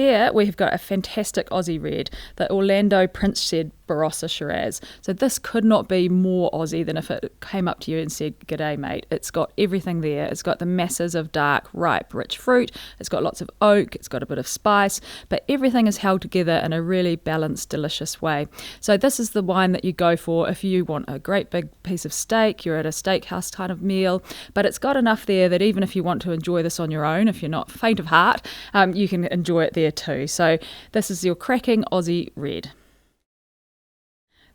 here we've got a fantastic Aussie red, the Orlando Prince Barossa Shiraz. So this could not be more Aussie than if it came up to you and said, "G'day, mate." It's got everything there. It's got the masses of dark, ripe, rich fruit. It's got lots of oak. It's got a bit of spice, but everything is held together in a really balanced, delicious way. So this is the wine that you go for if you want a great big piece of steak, you're at a steakhouse kind of meal, but it's got enough there that even if you want to enjoy this on your own, if you're not faint of heart, you can enjoy it there too. So this is your cracking Aussie red.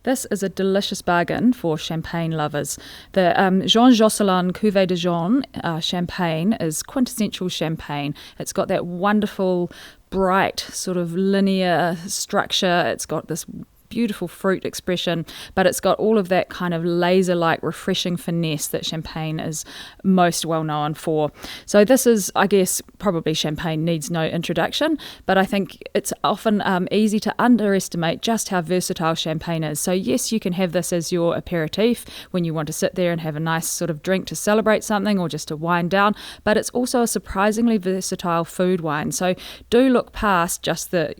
This is a delicious bargain for champagne lovers. The Jean Josselin Cuvée de Jean champagne is quintessential champagne. It's got that wonderful, bright, sort of linear structure. It's got this beautiful fruit expression, but it's got all of that kind of laser-like refreshing finesse that champagne is most well known for. So this is, I guess, probably champagne needs no introduction, but I think it's often easy to underestimate just how versatile champagne is. So yes, you can have this as your aperitif when you want to sit there and have a nice sort of drink to celebrate something or just to wind down, but it's also a surprisingly versatile food wine. So do look past just the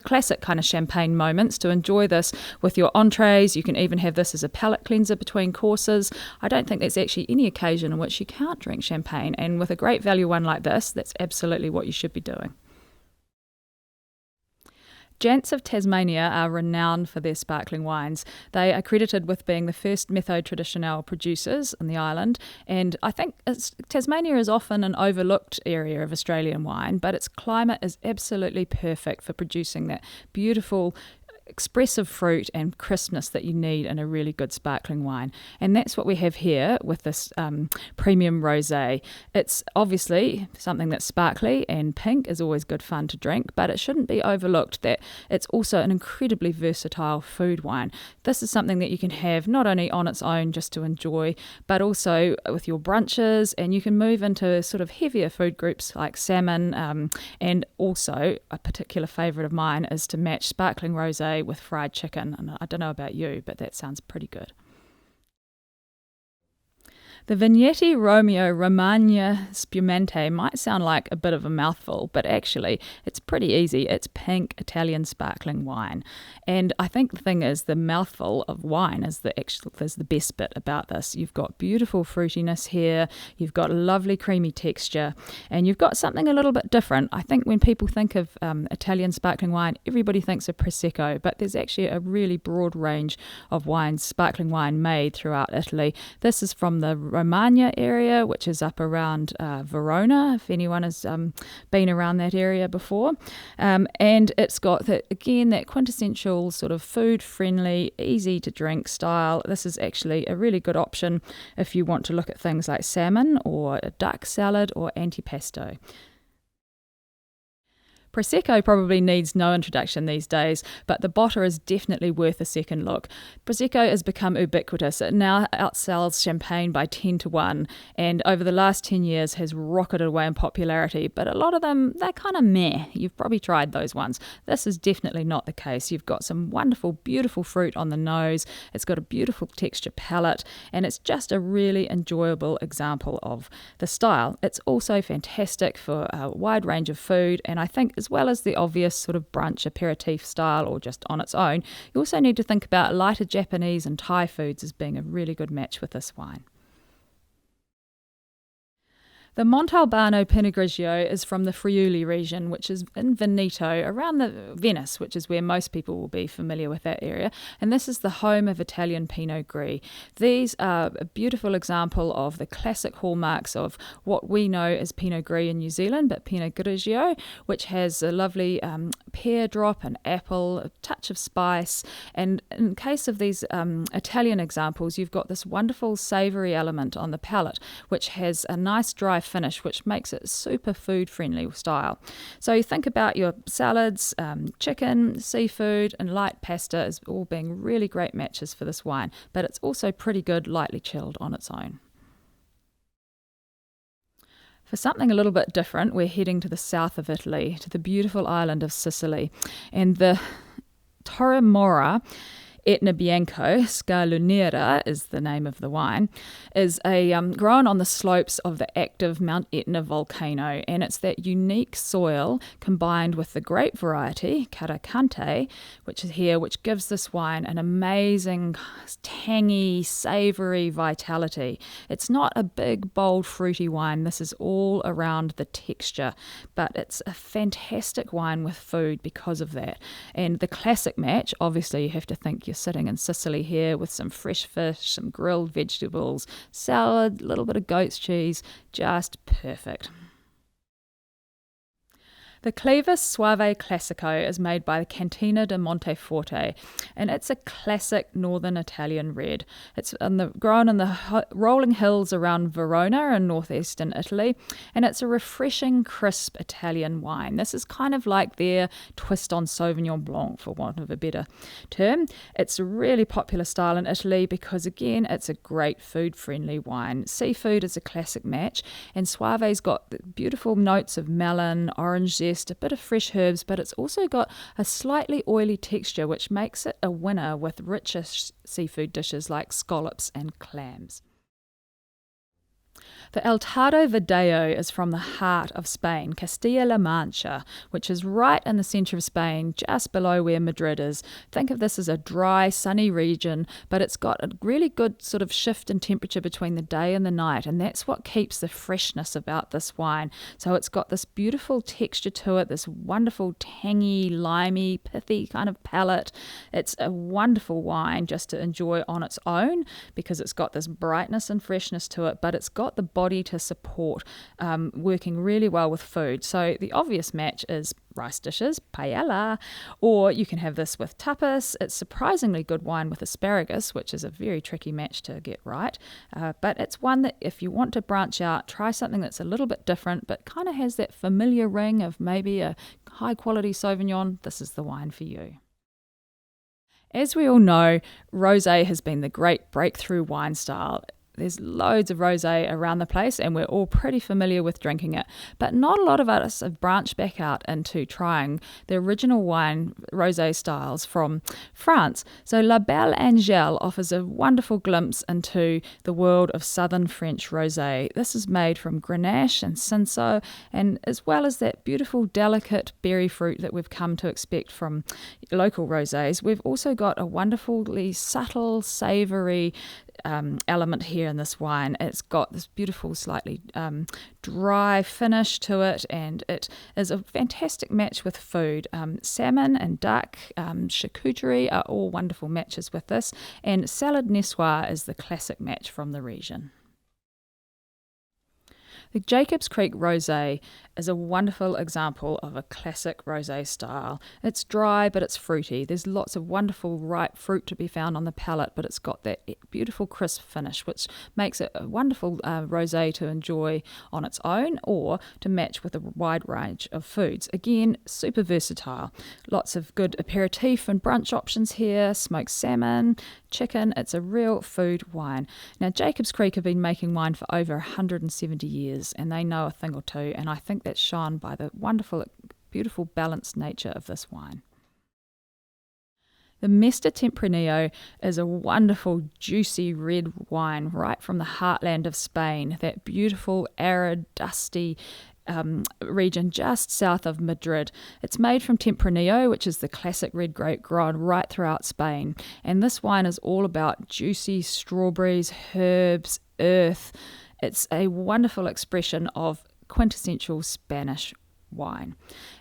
classic kind of champagne moments to enjoy this with your entrees. You can even have this as a palate cleanser between courses. I don't think there's actually any occasion in which you can't drink champagne, and with a great value one like this, that's absolutely what you should be doing. Jants of Tasmania are renowned for their sparkling wines. They are credited with being the first Méthode Traditionnelle producers in the island, and I think Tasmania is often an overlooked area of Australian wine, but its climate is absolutely perfect for producing that beautiful expressive fruit and crispness that you need in a really good sparkling wine. And that's what we have here with this premium rosé. It's obviously something that's sparkly, and pink is always good fun to drink, but it shouldn't be overlooked that it's also an incredibly versatile food wine. This is something that you can have not only on its own just to enjoy, but also with your brunches, and you can move into sort of heavier food groups like salmon, and also a particular favourite of mine is to match sparkling rosé with fried chicken. And I don't know about you, but that sounds pretty good. The Vignetti Romeo Romagna Spumante might sound like a bit of a mouthful, but actually it's pretty easy. It's pink Italian sparkling wine. And I think the thing is, the mouthful of wine is the best bit about this. You've got beautiful fruitiness here, you've got a lovely creamy texture, and you've got something a little bit different. I think when people think of Italian sparkling wine, everybody thinks of Prosecco, but there's actually a really broad range of wines, sparkling wine made throughout Italy. This is from the Romagna area, which is up around Verona, if anyone has been around that area before. And it's got, that quintessential sort of food-friendly, easy-to-drink style. This is actually a really good option if you want to look at things like salmon or a duck salad or antipasto. Prosecco probably needs no introduction these days, but the botter is definitely worth a second look. Prosecco has become ubiquitous. It now outsells champagne by 10 to 1, and over the last 10 years has rocketed away in popularity, but a lot of them, they're kind of meh. You've probably tried those ones. This is definitely not the case. You've got some wonderful, beautiful fruit on the nose. It's got a beautiful texture palate, and it's just a really enjoyable example of the style. It's also fantastic for a wide range of food, and I think as well as the obvious sort of brunch aperitif style or just on its own, you also need to think about lighter Japanese and Thai foods as being a really good match with this wine. The Montalbano Pinot Grigio is from the Friuli region, which is in Veneto, around the Venice, which is where most people will be familiar with that area. And this is the home of Italian Pinot Gris. These are a beautiful example of the classic hallmarks of what we know as Pinot Gris in New Zealand, but Pinot Grigio, which has a lovely pear drop, an apple, a touch of spice. And in case of these Italian examples, you've got this wonderful savoury element on the palate, which has a nice dry finish, which makes it super food friendly style. So you think about your salads, chicken, seafood and light pasta as all being really great matches for this wine, but it's also pretty good lightly chilled on its own. For something a little bit different, we're heading to the south of Italy, to the beautiful island of Sicily, and the Torre Mora Etna Bianco, Scalunera is the name of the wine, is grown on the slopes of the active Mount Etna volcano, and it's that unique soil combined with the grape variety, Caracante, which is here, which gives this wine an amazing, tangy, savoury vitality. It's not a big, bold, fruity wine. This is all around the texture, but it's a fantastic wine with food because of that. And the classic match, obviously you have to think you're sitting in Sicily here with some fresh fish, some grilled vegetables, salad, a little bit of goat's cheese, just perfect. The Clevis Suave Classico is made by the Cantina di Monteforte, and it's a classic northern Italian red. It's grown in the rolling hills around Verona in northeastern Italy, and it's a refreshing, crisp Italian wine. This is kind of like their twist on Sauvignon Blanc, for want of a better term. It's a really popular style in Italy because, again, it's a great food-friendly wine. Seafood is a classic match, and Suave's got the beautiful notes of melon, orange zest, a bit of fresh herbs, but it's also got a slightly oily texture, which makes it a winner with richer seafood dishes like scallops and clams. The El Tardo Verdeo is from the heart of Spain, Castilla-La Mancha, which is right in the centre of Spain, just below where Madrid is. Think of this as a dry, sunny region, but it's got a really good sort of shift in temperature between the day and the night, and that's what keeps the freshness about this wine. So it's got this beautiful texture to it, this wonderful tangy, limey, pithy kind of palate. It's a wonderful wine just to enjoy on its own because it's got this brightness and freshness to it, but it's got the body to support, working really well with food. So the obvious match is rice dishes, paella, or you can have this with tapas. It's surprisingly good wine with asparagus, which is a very tricky match to get right, but it's one that if you want to branch out, try something that's a little bit different but kind of has that familiar ring of maybe a high quality Sauvignon, this is the wine for you. As we all know, rosé has been the great breakthrough wine style. There's loads of rosé around the place and we're all pretty familiar with drinking it, but not a lot of us have branched back out into trying the original wine rosé styles from France. So La Belle Angèle offers a wonderful glimpse into the world of southern French rosé. This is made from Grenache and Cinsault, and as well as that beautiful delicate berry fruit that we've come to expect from local rosés, we've also got a wonderfully subtle, savoury element here in this wine. It's got this beautiful, slightly dry finish to it, and it is a fantastic match with food. Salmon and duck, charcuterie are all wonderful matches with this, and salad niçoise is the classic match from the region. The Jacobs Creek Rosé is a wonderful example of a classic rosé style. It's dry, but it's fruity. There's lots of wonderful ripe fruit to be found on the palate, but it's got that beautiful crisp finish, which makes it a wonderful rosé to enjoy on its own or to match with a wide range of foods. Again, super versatile. Lots of good aperitif and brunch options here, smoked salmon, chicken. It's a real food wine. Now, Jacobs Creek have been making wine for over 170 years, and they know a thing or two, and I think that's shown by the wonderful, beautiful, balanced nature of this wine. The Mesta Tempranillo is a wonderful, juicy red wine right from the heartland of Spain, that beautiful, arid, dusty region just south of Madrid. It's made from Tempranillo, which is the classic red grape grown right throughout Spain, and this wine is all about juicy strawberries, herbs, earth. It's a wonderful expression of quintessential Spanish wine.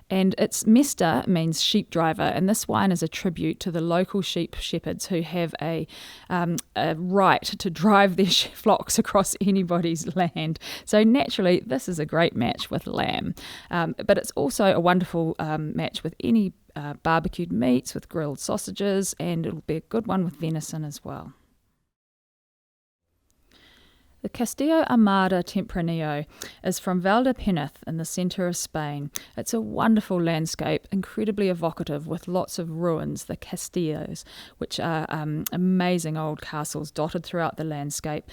And its Mesta means sheep driver, and this wine is a tribute to the local sheep shepherds who have a right to drive their flocks across anybody's land. So naturally, this is a great match with lamb, but it's also a wonderful match with any barbecued meats, with grilled sausages, and it'll be a good one with venison as well. The Castillo Armada Tempranillo is from Valdepeñas in the centre of Spain. It's a wonderful landscape, incredibly evocative, with lots of ruins, the castillos, which are amazing old castles dotted throughout the landscape.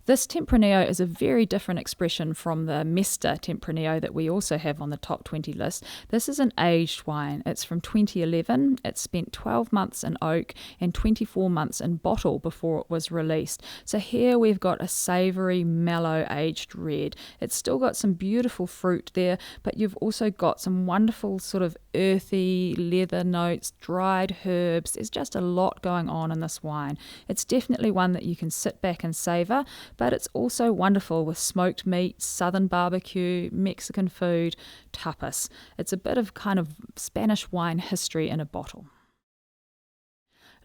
This Tempranillo is a very different expression from the Mesta Tempranillo that we also have on the top 20 list. This is an aged wine. It's from 2011. It spent 12 months in oak and 24 months in bottle before it was released. So here we've got a savoury, mellow, aged red. It's still got some beautiful fruit there, but you've also got some wonderful sort of earthy leather notes, dried herbs. There's just a lot going on in this wine. It's definitely one that you can sit back and savour, but it's also wonderful with smoked meat, southern barbecue, Mexican food, tapas. It's a bit of kind of Spanish wine history in a bottle.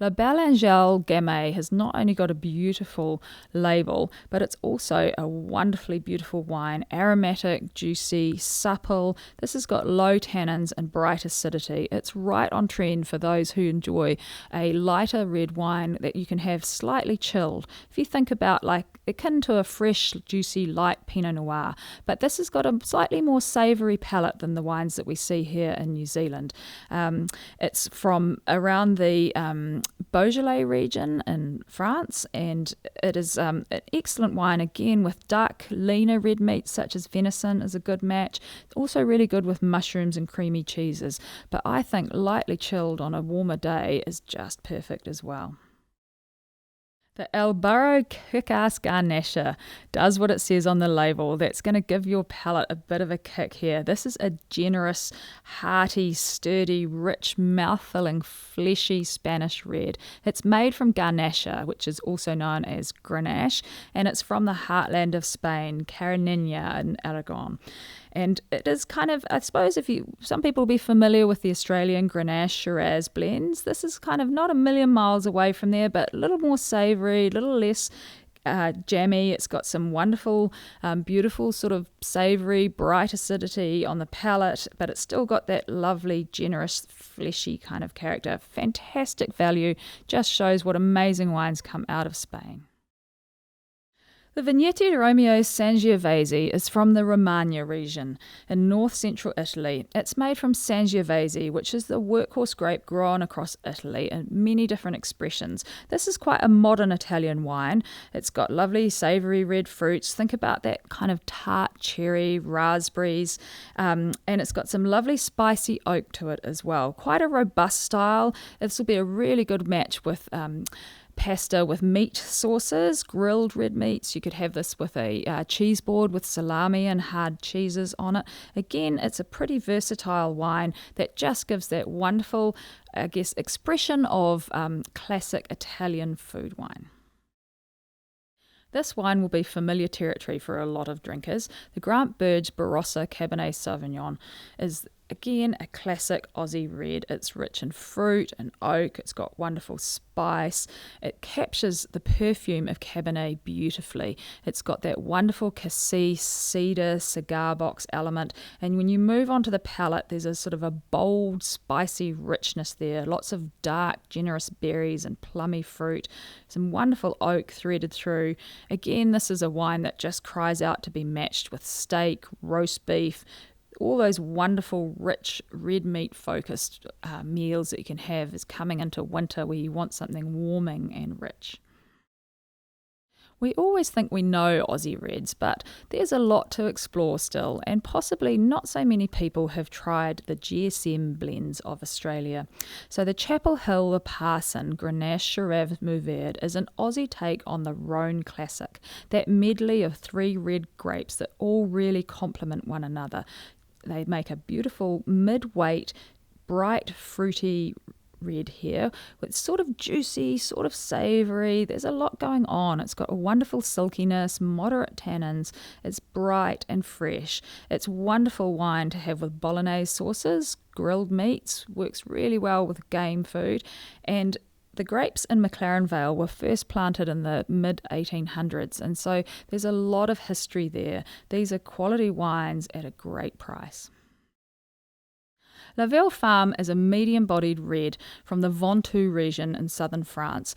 La Belle Angèle Gamay has not only got a beautiful label, but it's also a wonderfully beautiful wine, aromatic, juicy, supple. This has got low tannins and bright acidity. It's right on trend for those who enjoy a lighter red wine that you can have slightly chilled. If you think about like akin to a fresh, juicy, light Pinot Noir, but this has got a slightly more savoury palate than the wines that we see here in New Zealand. It's from around the Beaujolais region in France, and it is an excellent wine again with dark, leaner red meats such as venison is a good match. Also really good with mushrooms and creamy cheeses, but I think lightly chilled on a warmer day is just perfect as well. The El Burro Kick-Ass Garnacha does what it says on the label. That's going to give your palate a bit of a kick here. This is a generous, hearty, sturdy, rich, mouth-filling, fleshy Spanish red. It's made from Garnacha, which is also known as Grenache, and it's from the heartland of Spain, Cariñena in Aragon. And it is kind of, I suppose, some people will be familiar with the Australian Grenache Shiraz blends. This is kind of not a million miles away from there, but a little more savoury, a little less jammy. It's got some wonderful, beautiful sort of savoury, bright acidity on the palate, but it's still got that lovely, generous, fleshy kind of character. Fantastic value, just shows what amazing wines come out of Spain. The Vigneti Romeo Sangiovese is from the Romagna region in north-central Italy. It's made from Sangiovese, which is the workhorse grape grown across Italy in many different expressions. This is quite a modern Italian wine. It's got lovely savoury red fruits. Think about that kind of tart cherry, raspberries, and it's got some lovely spicy oak to it as well. Quite a robust style. This will be a really good match with pasta with meat sauces, grilled red meats. You could have this with a cheese board with salami and hard cheeses on it. Again, it's a pretty versatile wine that just gives that wonderful, I guess, expression of classic Italian food wine. This wine will be familiar territory for a lot of drinkers. The Grant Burge Barossa Cabernet Sauvignon is again a classic Aussie red. It's rich in fruit and oak. It's got wonderful spice. It captures the perfume of Cabernet beautifully. It's got that wonderful cassis, cedar, cigar box element. And when you move onto the palate, there's a sort of a bold, spicy richness there. Lots of dark, generous berries and plummy fruit. Some wonderful oak threaded through. Again, this is a wine that just cries out to be matched with steak, roast beef, all those wonderful, rich, red meat focused meals that you can have is coming into winter where you want something warming and rich. We always think we know Aussie reds, but there's a lot to explore still, and possibly not so many people have tried the GSM blends of Australia. So the Chapel Hill Le Parson Grenache Shiraz Mourvèdre is an Aussie take on the Rhone classic, that medley of three red grapes that all really complement one another. They make a beautiful mid-weight, bright, fruity red here. It's sort of juicy, sort of savoury. There's a lot going on. It's got a wonderful silkiness, moderate tannins. It's bright and fresh. It's wonderful wine to have with bolognese sauces, grilled meats. Works really well with game food. And the grapes in McLaren Vale were first planted in the mid-1800s, and so there's a lot of history there. These are quality wines at a great price. La Ville Farm is a medium-bodied red from the Ventoux region in southern France.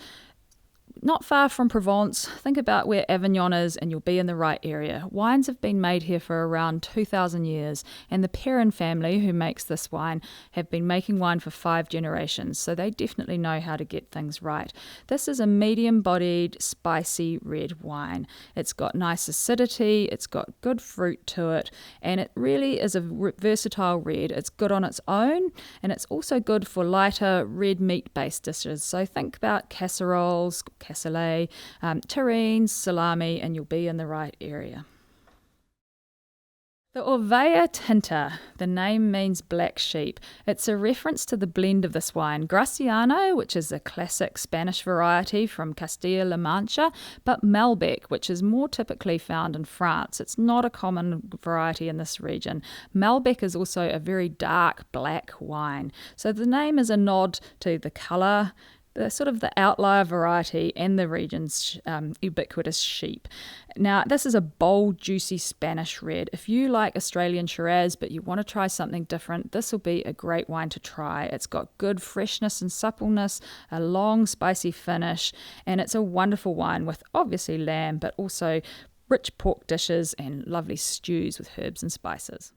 not far from Provence. Think about where Avignon is and you'll be in the right area. Wines have been made here for around 2,000 years, and the Perrin family who makes this wine have been making wine for 5 generations, so they definitely know how to get things right. This is a medium-bodied, spicy red wine. It's got nice acidity, it's got good fruit to it, and it really is a versatile red. It's good on its own, and it's also good for lighter red meat-based dishes. So think about casseroles, cassoulet, terrines, salami, and you'll be in the right area. The Orvea Tinta, the name means black sheep. It's a reference to the blend of this wine, Graciano, which is a classic Spanish variety from Castilla-La Mancha, but Malbec, which is more typically found in France. It's not a common variety in this region. Malbec is also a very dark black wine. So the name is a nod to the colour, the outlier variety, and the region's ubiquitous sheep. Now, this is a bold, juicy Spanish red. If you like Australian Shiraz but you want to try something different, this will be a great wine to try. It's got good freshness and suppleness, a long, spicy finish, and it's a wonderful wine with obviously lamb, but also rich pork dishes and lovely stews with herbs and spices.